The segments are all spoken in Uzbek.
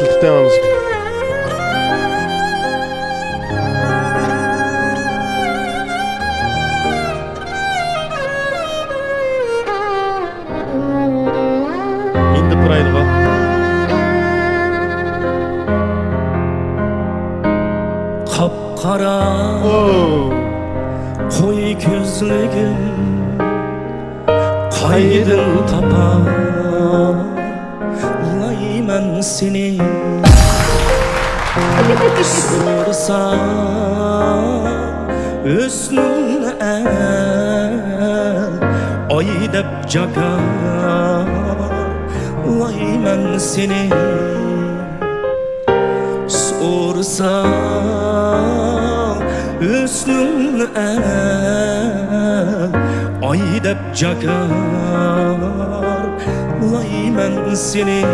işletip dememiz. Indi buraydı bak. Kapkara koy gözlüğüm kaydın tapalayman seni sorsa üstün ay dep cagalayman seni sorsa üstün ay dep cagarlayman seni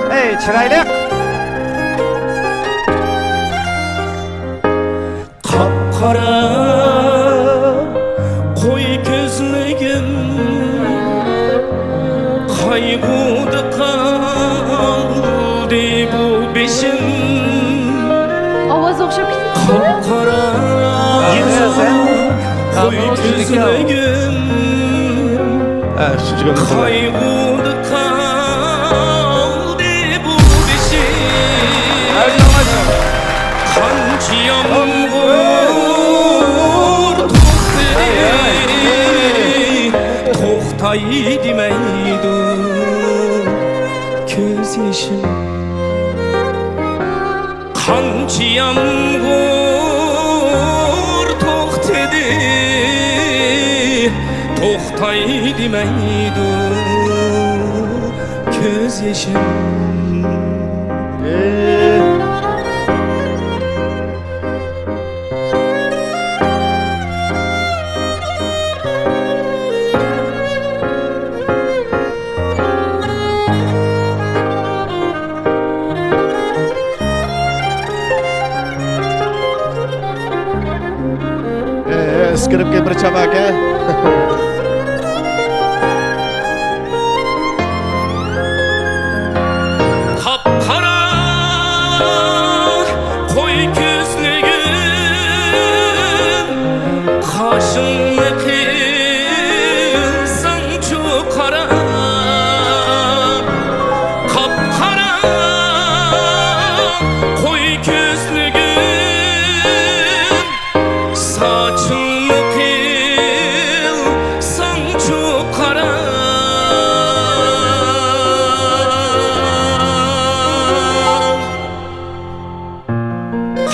Hey çıraylık. Kapkara koy gözlüğüm kaygıda kaldı bu beşim Ovoz o'xshab ketdi. Kapkara koy gözlüğüm kaygıda kaldı bu beşim Kançı yağmur toxtay demeydi göz yaşım Kançı yağmur toxtay demeydi göz yaşım Skripke bir çabaka. Kapkara koy gözlüğüm kaşımı kılsan çok kara Kapkara koy gözlüğüm saçımı kılsan çok kara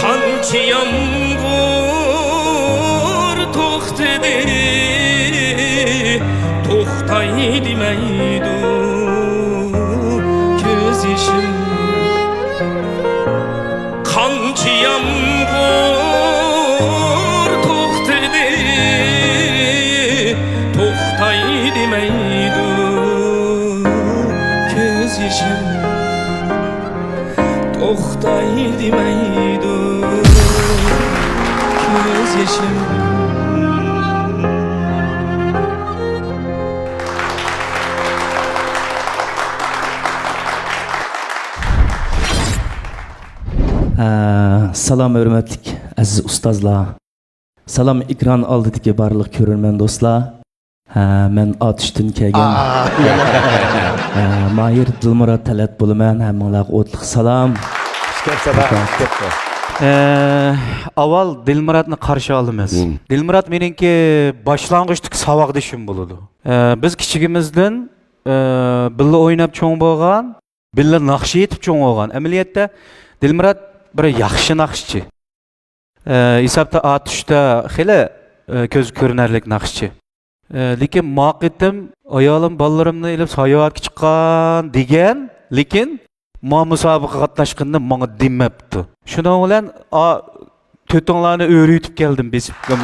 Kançı yağmur toxtay demeydi göz yaşım Kançı yağmur toxtay demeydi göz yaşım Toxtay demeydi göz yaşım Salam hörmetlik aziz ustozlar. Salam ekran oldidagi barliq ko'rarman do'stlar. Men Otishdan kelgan. Mahir Dilmurod Talat bo'laman. Hammalarga o'tliq salom. Aval Dilmurat'ını karşı alımız. Dilmurat menimki başlangıçtık savaqdışım buludu. Biz kichigimizdan billa o'ynab cho'ng bo'lgan, billa naqsh etib cho'ng bo'lgan. Amaliyotda Dilmurat bir yaxshi naqshchi. Hisobda Otishda xili ko'z ko'rinarlik naqshchi. Lekin moqitim ayolim bolalarımni ilib sayohatga chiqqan degan, lekin ma musobaqa qatnashganda menga demabdi. Shuning bilan to'tinglarni o'raytib keldim, besib gum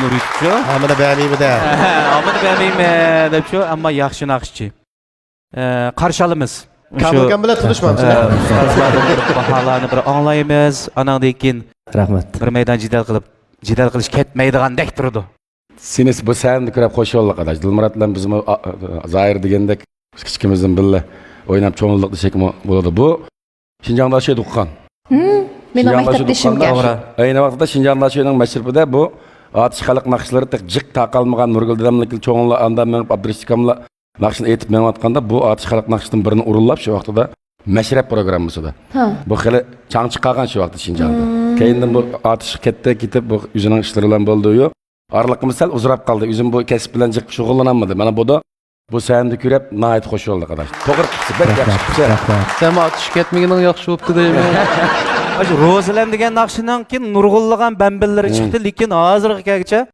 o'raytibchi. Hamını beğeneyim de. Amini be'maymi debchi, ammo yaxshi naqshchi. Qarshi olamiz. Kamilgan bilan tanishmamiz. Ustozlarning baholarni bir anglaymiz. Andan keyin Rahmat. bir maydon jidal qilib jidal qilish ketmaydigandek turdi. Seni bu sahne kirib qo'sh yo'l arkadaş. Dilmurat bilan bizim Zahir degandek kichkimizdan billa o'ynab cho'ng'illik desek bo'ladi. Bu Şinjan'da şey tuqqan. Mening maktabdeshimga. Ayni vaqtda Şinjan'da şeyning mashribida bu atish xalq naqshlari jiq taqalmagan Nurgul dadamlik cho'ng'illa anda men Abdurishkamla naqshni aytib menayotganda bu atish xalq naqshdan birini urullab shu vaqtida mashrab programmasida. Bu xili chang chiqqan shu vaqtda Şinjan'da. Keyindan bu atish ketib bu o'zining ishlari bilan bo'ldi-yu. Aralığımız sel uzurab kaldı. Üzüm bu kesip bilen çıkıp şoğullanamadı. Bana bu da bu sahne kürep nait hoş oldu arkadaş. Toğır kıpsı. Ben yapışıp Sen atış ketmeginin yaxşı oluptu deymi? Rozalan degan naqshidan keyin nurg'unlagan bambilleri chiqdi, lekin hozirgi kelgacha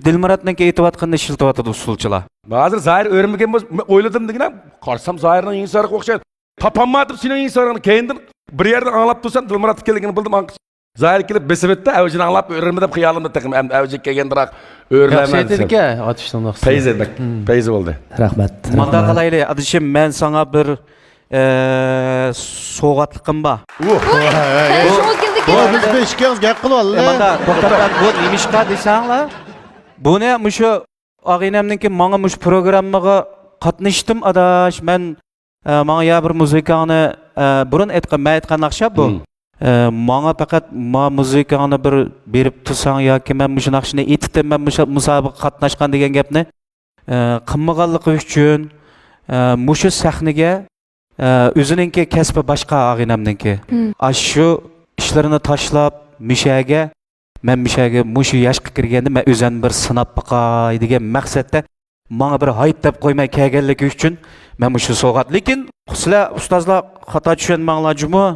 Dilmuratdan aytayotganda shiltayotdi usulchilar. Bazı Zahir öğrenmegen oyladım degene qarsam Zahirning insarı o'xshaydi. Topolmadim sening insaringni keyindan bir yerdan anglab tursan Dilmurat kelganini bildim. Zahir kelib besibetda avjini anglab öğrenmedip xiyolimda taqim avji kelgandiroq öğrenmem. Yaxshi dedik ya atışdan naqs. Feyzi bak. Feyzi bo'ldi. Rahmat. Manda qalayli, adishim men sana bir so'g'atliqim bor. Biz de işkeniz gap qilib oldi. Manda to'xtab bu nimishqa desanglar, buni mushu og'inamningki menga mush programmaga qatnashdim adash. Men menga ya bir muzikani burun aytgan naqsha bu. Menga faqat muzikani bir berib tursang yoki men mush naqshni aytdim, men mush musobaqa qatnashgan degan gapni qilmaganligi uchun mushu sahnaga o'zininki kasbi boshqa og'inamningki. Shu ishlarini tashlab mishaga men mishaga mushu yoshga kirganda men o'zimni bir sinab boqay degan maqsadda menga bir hayt deb qo'ymay kelganligi uchun men mushu sovg'at. Lekin sizlar ustozlar xato tushunmanglar-jumi?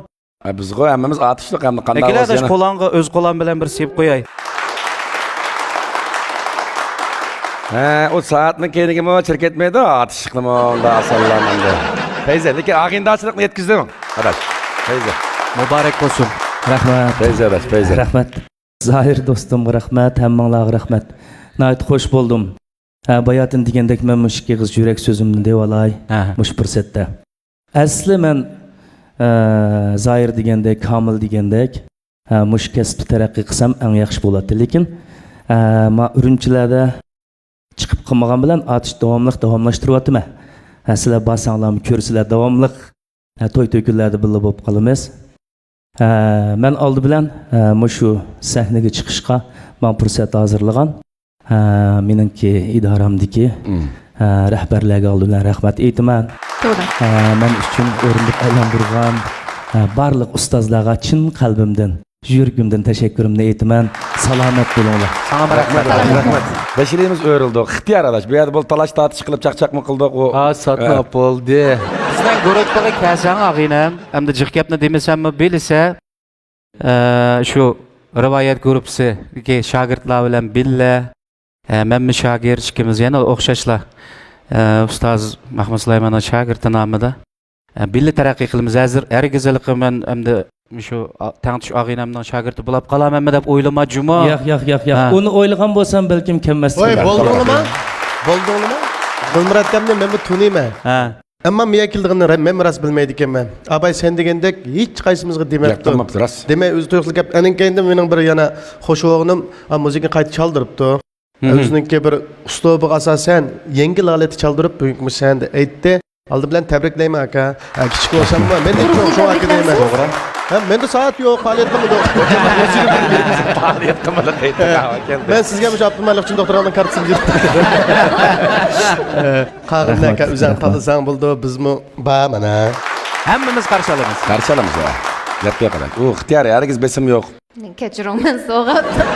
Bizga hammamiz atishliq hamda qanday bo'lsa. Akiladash qo'langa o'z qo'lim bilan bir sepib qo'yay. O saatni keyinigimi chirketmaydi, atishliqmi unda asallamanda. Feyzi, lekin ag'indachilikni yetkazdim. Adash. Feyzi. Muborak bo'lsin. Rahmat. Feyzi adash, Feyzi. Rahmat. Zahir do'stimga rahmat, hammanglarga rahmat. Nayt xo'sh bo'ldim. Bayotin degandek men mush qiz yurak so'zimni deb olay. Mush fursatda. Asli men Zahir degandek, Kamil degandek mush kasbni taraqqiy qilsam eng yaxshi bo'ladi. Lekin men Urumchilarda chiqib qolmagan bilan atish davomlashtiryapman. Sizlar basanglarni ko'rsizlar davomli to'y-to'ykunlarda birga bo'lib qolamiz. Men oldi bilan mushu sahnaga chiqishga men fursat hozirlagan. Meningki idoramdiki rahbarlarga oldi bilan rahmat aytaman. To'g'ri. Men uchun o'rindiq aylantirgan barliq ustozlarga chin qalbimdan, yuragimdan tashakkurimni aytaman. Salomat bo'linglar. Sana rahmat. Rahmat. Beşirimiz öğrüldü. İhtiyar adaş. Bir yerde bol talaş tartış qilib çaqçaq mı qildik o? Satma bo'ldi. Sizdan guruhga kelsang og'inam, hamda jiq gapni demasammi bilsa, shu rivoyat guruhisiga shogirdlar bilan billa men shogird ikkimiz yana o'xshashlar. Ustoz Mahmud Sulaymonov shogirdi nomida billa taraqqiy qilamiz. Hozir hargizliqim men hamda shu tangtish og'inamning shogirdi bo'lib qolamanmi deb o'ylama-juma. Yo'q. Uni o'ylagan bo'lsam balkim kelmasdim. Voy, bo'ldingmi? Bo'ldingmi? Dilmurat demni men bu tuniyman. Ammo men keldig'ini men ras bilmaydi ekanman. Abay sen degandek hech qaysimizga demabdi. Demay o'zi to'g'ri gap. Aning keyinda mening bir yana xo'sh o'g'lim muzikani qayta chaldiribdi. O'zininki bir uslubiga asosan yengil olati chaldirib bugungi sanda aytdi. Oldi bilan tabriklayman aka. Kichik bo'lsam men de shu aka deyman. To'g'ri. Menda soat yo'q, faoliyat qilmadim. Faoliyat qilmadim deydi. Men sizga mush Abdumalik uchun doktorlarning kartasini berdim. Qag'indan aka o'zing tanlasang bo'ldi, bizmi ba mana. Hammamiz qarshi olamiz. Qarshi olamiz ya. Gapga qarang. U ixtiyor, hargiz besim yo'q. Kechiring, men so'g'atdim.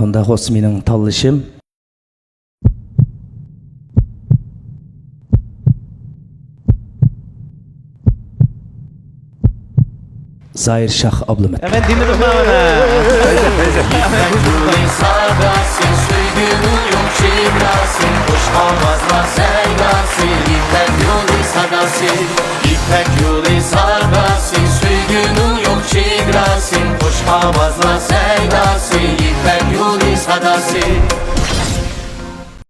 Onda xos mening tanlashim Zahir Şah ablamet. Ben dinledim ben ona. Sadasin, suygünün yok şiirasin, hoş havazlar sevdasin, İpek yolu sadasin, İpek yolu sadasin, suygünün yok şiirasin, hoş havazlar sevdasin, İpek yolu sadasin.